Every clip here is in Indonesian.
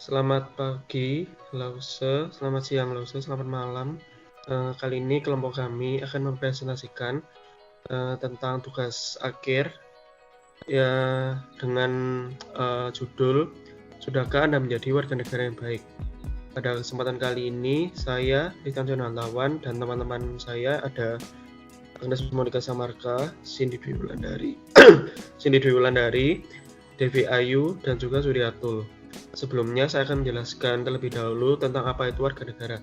Selamat pagi, Lause. Selamat siang, Lause. Selamat malam. Kali ini kelompok kami akan mempresentasikan tentang tugas akhir ya dengan judul Sudahkah Anda Menjadi Warga Negara yang Baik? Pada kesempatan kali ini, saya, Ritan Jonantawan, dan teman-teman saya ada Agnes Monika Samarka, Cindy Dwi Wulandari, Devi Ayu, dan juga Suryatul. Sebelumnya, saya akan menjelaskan terlebih dahulu tentang apa itu warga negara.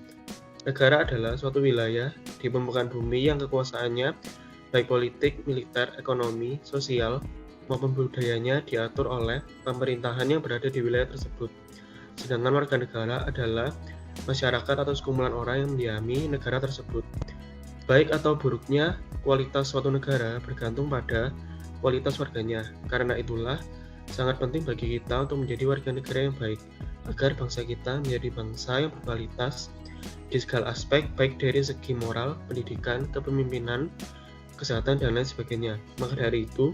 Negara adalah suatu wilayah di permukaan bumi yang kekuasaannya, baik politik, militer, ekonomi, sosial, maupun budayanya diatur oleh pemerintahan yang berada di wilayah tersebut. Sedangkan warga negara adalah masyarakat atau sekumpulan orang yang mendiami negara tersebut. Baik atau buruknya, kualitas suatu negara bergantung pada kualitas warganya. Karena itulah, sangat penting bagi kita untuk menjadi warga negara yang baik, agar bangsa kita menjadi bangsa yang berkualitas di segala aspek, baik dari segi moral, pendidikan, kepemimpinan, kesehatan, dan lain sebagainya. Maka dari itu,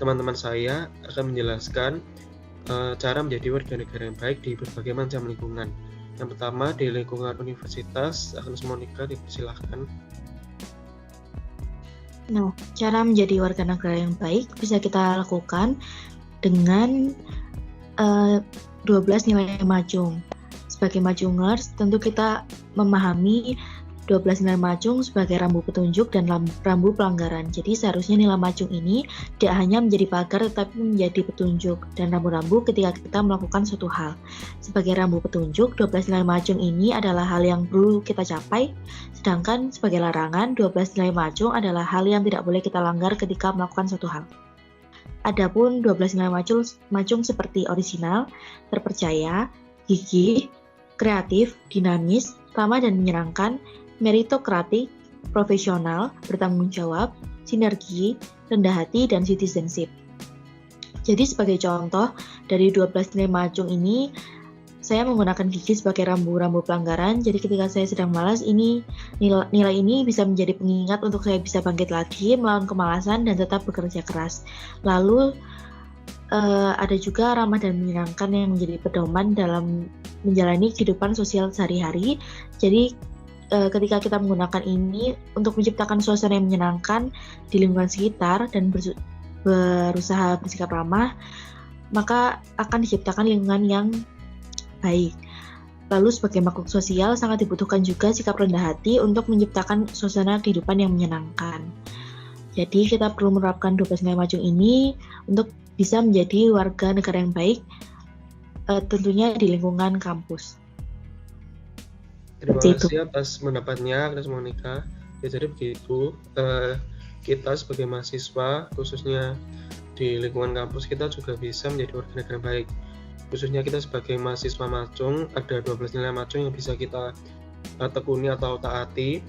teman-teman saya akan menjelaskan cara menjadi warga negara yang baik di berbagai macam lingkungan. Yang pertama, di lingkungan universitas. Agnes Monika, dipersilahkan. Nah, cara menjadi warga negara yang baik bisa kita lakukan dengan 12 nilai macung. Sebagai macungers, tentu kita memahami 12 nilai macung sebagai rambu petunjuk dan rambu pelanggaran. Jadi seharusnya nilai macung ini tidak hanya menjadi pagar tetapi menjadi petunjuk dan rambu-rambu ketika kita melakukan suatu hal. Sebagai rambu petunjuk, 12 nilai macung ini adalah hal yang perlu kita capai, sedangkan sebagai larangan, 12 nilai macung adalah hal yang tidak boleh kita langgar ketika melakukan suatu hal. Adapun 12 nilai macung seperti orisinal, terpercaya, gigih, kreatif, dinamis, ramah dan menyenangkan, meritokratik, profesional, bertanggung jawab, sinergi, rendah hati, dan citizenship. Jadi sebagai contoh, dari 12 nilai macung ini, saya menggunakan gigi sebagai rambu-rambu pelanggaran. Jadi ketika saya sedang malas, nilai ini bisa menjadi pengingat untuk saya bisa bangkit lagi, melawan kemalasan, dan tetap bekerja keras. Lalu ada juga ramah dan menyenangkan yang menjadi pedoman dalam menjalani kehidupan sosial sehari-hari. Jadi ketika kita menggunakan ini untuk menciptakan suasana yang menyenangkan di lingkungan sekitar dan berusaha bersikap ramah, maka akan diciptakan lingkungan yang baik. Lalu sebagai makhluk sosial sangat dibutuhkan juga sikap rendah hati untuk menciptakan suasana kehidupan yang menyenangkan. Jadi kita perlu menerapkan 12 nilai macung ini untuk bisa menjadi warga negara yang baik, tentunya di lingkungan kampus. Terima kasih atas pendapatnya, Agnes Monika. Ya, jadi begitu, kita sebagai mahasiswa, khususnya di lingkungan kampus, kita juga bisa menjadi warga negara baik. Khususnya kita sebagai mahasiswa macung, ada 12 nilai macung yang bisa kita tekuni atau taati.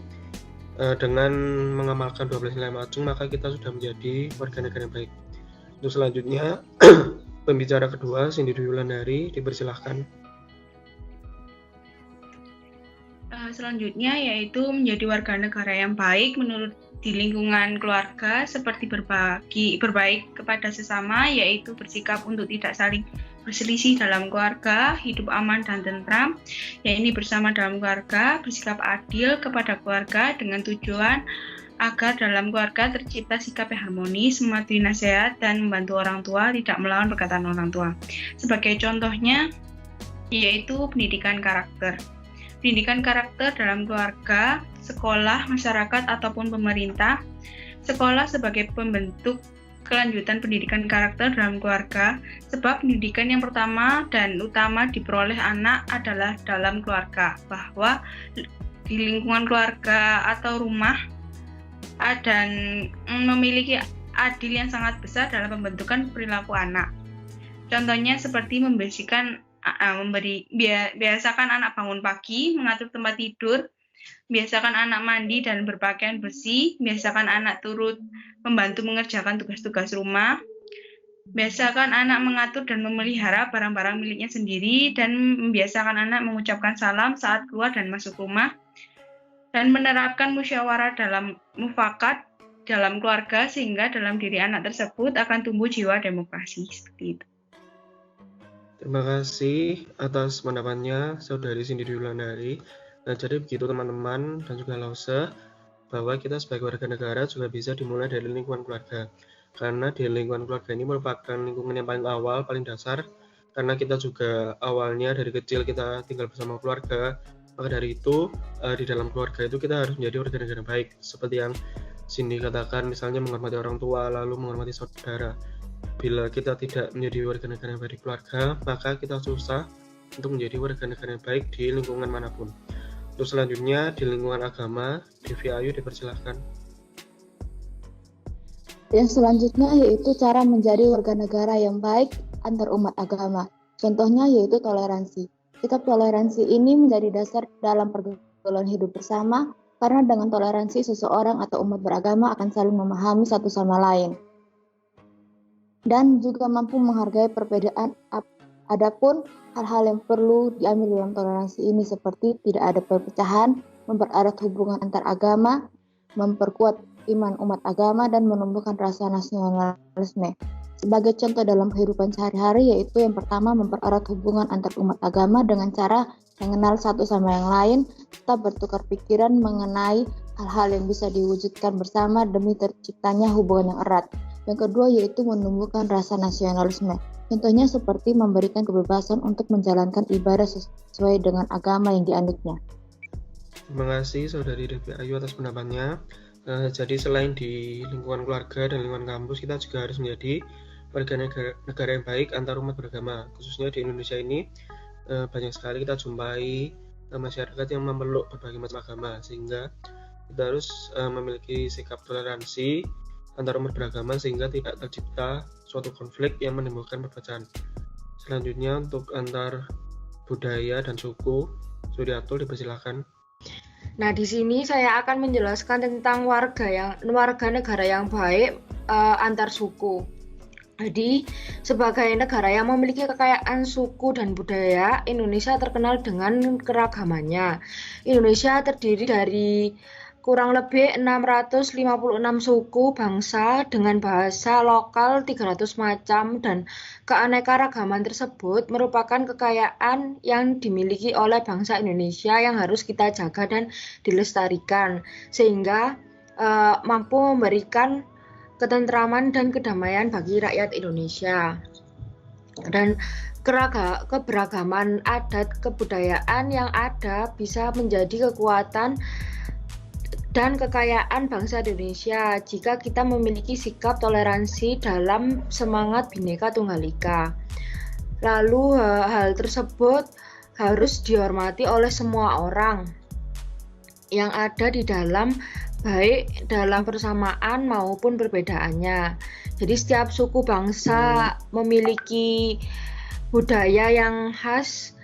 Dengan mengamalkan 12 nilai macung, maka kita sudah menjadi warga negara yang baik. Untuk selanjutnya, pembicara kedua, Cindy Dwi Wulandari, dipersilahkan. Selanjutnya yaitu menjadi warga negara yang baik menurut di lingkungan keluarga seperti berbaik kepada sesama, yaitu bersikap untuk tidak saling berselisih dalam keluarga, hidup aman dan tentram, yaitu bersama dalam keluarga, bersikap adil kepada keluarga dengan tujuan agar dalam keluarga tercipta sikap yang harmonis, mematuhi nasihat dan membantu orang tua, tidak melawan perkataan orang tua. Sebagai contohnya yaitu pendidikan karakter. Pendidikan karakter dalam keluarga, sekolah, masyarakat, ataupun pemerintah. Sekolah sebagai pembentuk kelanjutan pendidikan karakter dalam keluarga, sebab pendidikan yang pertama dan utama diperoleh anak adalah dalam keluarga, bahwa di lingkungan keluarga atau rumah dan memiliki andil yang sangat besar dalam pembentukan perilaku anak. Contohnya seperti biasakan anak bangun pagi, mengatur tempat tidur, biasakan anak mandi dan berpakaian bersih, biasakan anak turut membantu mengerjakan tugas-tugas rumah, biasakan anak mengatur dan memelihara barang-barang miliknya sendiri, dan membiasakan anak mengucapkan salam saat keluar dan masuk rumah, dan menerapkan musyawarah dalam mufakat dalam keluarga sehingga dalam diri anak tersebut akan tumbuh jiwa demokrasi. Seperti itu. Terima kasih atas pendapatnya Saudari Cindy Wulandari. Nah, jadi begitu teman-teman dan juga Lause, bahwa kita sebagai warga negara juga bisa dimulai dari lingkungan keluarga. Karena di lingkungan keluarga ini merupakan lingkungan yang paling awal, paling dasar, karena kita juga awalnya dari kecil kita tinggal bersama keluarga. Maka dari itu, di dalam keluarga itu kita harus menjadi warga negara baik. Seperti yang Cindy katakan, misalnya menghormati orang tua, lalu menghormati saudara. Bila kita tidak menjadi warga negara yang baik di keluarga, maka kita susah untuk menjadi warga negara yang baik di lingkungan manapun. Untuk selanjutnya, di lingkungan agama, Devi Ayu dipersilahkan. Yang selanjutnya yaitu cara menjadi warga negara yang baik antar umat agama. Contohnya yaitu toleransi. Sikap toleransi ini menjadi dasar dalam pergaulan hidup bersama, karena dengan toleransi seseorang atau umat beragama akan saling memahami satu sama lain dan juga mampu menghargai perbedaan. Adapun hal-hal yang perlu diambil dalam toleransi ini seperti tidak ada perpecahan, mempererat hubungan antar agama, memperkuat iman umat agama, dan menumbuhkan rasa nasionalisme. Sebagai contoh dalam kehidupan sehari-hari yaitu yang pertama, mempererat hubungan antar umat agama dengan cara mengenal satu sama yang lain, serta bertukar pikiran mengenai hal-hal yang bisa diwujudkan bersama demi terciptanya hubungan yang erat. Yang kedua yaitu menumbuhkan rasa nasionalisme. Contohnya seperti memberikan kebebasan untuk menjalankan ibadah sesuai dengan agama yang dianutnya. Terima kasih Saudari Devi Ayu atas pendapatnya. Jadi selain di lingkungan keluarga dan lingkungan kampus, kita juga harus menjadi warga negara yang baik antar umat beragama. Khususnya di Indonesia ini banyak sekali kita jumpai masyarakat yang memeluk berbagai macam agama, sehingga kita harus memiliki sikap toleransi antar umat beragama sehingga tidak tercipta suatu konflik yang menimbulkan perpecahan. Selanjutnya untuk antar budaya dan suku, Suryatul dipersilakan. Nah, di sini saya akan menjelaskan tentang warga negara yang baik antar suku. Jadi, sebagai negara yang memiliki kekayaan suku dan budaya, Indonesia terkenal dengan keragamannya. Indonesia terdiri dari kurang lebih 656 suku bangsa dengan bahasa lokal 300 macam, dan keanekaragaman tersebut merupakan kekayaan yang dimiliki oleh bangsa Indonesia yang harus kita jaga dan dilestarikan sehingga mampu memberikan ketentraman dan kedamaian bagi rakyat Indonesia. Dan keberagaman adat kebudayaan yang ada bisa menjadi kekuatan dan kekayaan bangsa Indonesia jika kita memiliki sikap toleransi dalam semangat Bhinneka Tunggal Ika. Lalu hal tersebut harus dihormati oleh semua orang yang ada di dalam, baik dalam persamaan maupun perbedaannya. Jadi setiap suku bangsa memiliki budaya yang khas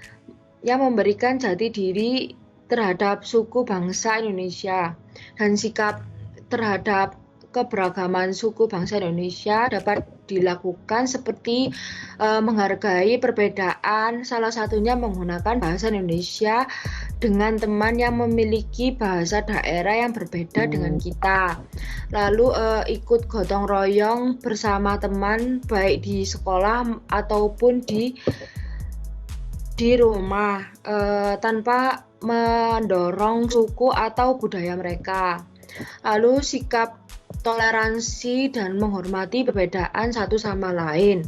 yang memberikan jati diri terhadap suku bangsa Indonesia, dan sikap terhadap keberagaman suku bangsa Indonesia dapat dilakukan seperti menghargai perbedaan, salah satunya menggunakan bahasa Indonesia dengan teman yang memiliki bahasa daerah yang berbeda dengan kita. Lalu ikut gotong royong bersama teman baik di sekolah ataupun di rumah tanpa mendorong suku atau budaya mereka. Lalu sikap toleransi dan menghormati perbedaan satu sama lain.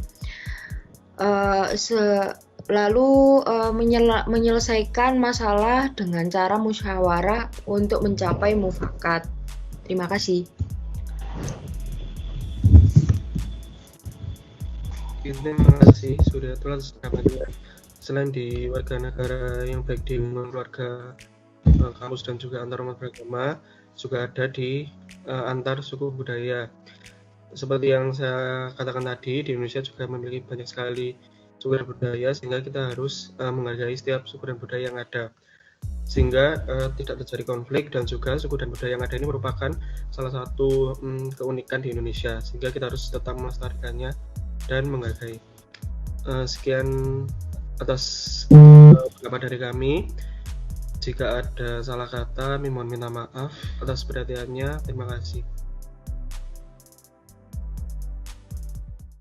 Menyelesaikan masalah dengan cara musyawarah untuk mencapai mufakat. Terima kasih. Terima kasih sudah atas pendapatnya. Selain di warga negara yang baik di lingkungan keluarga, kampus dan juga antar umat beragama, juga ada di antar suku budaya. Seperti yang saya katakan tadi, di Indonesia juga memiliki banyak sekali suku dan budaya, sehingga kita harus menghargai setiap suku dan budaya yang ada, sehingga tidak terjadi konflik. Dan juga suku dan budaya yang ada ini merupakan salah satu keunikan di Indonesia, sehingga kita harus tetap melestarikannya dan menghargai. Sekian atas pendapat dari kami. Jika ada salah kata, mohon minta maaf atas perhatiannya. Terima kasih.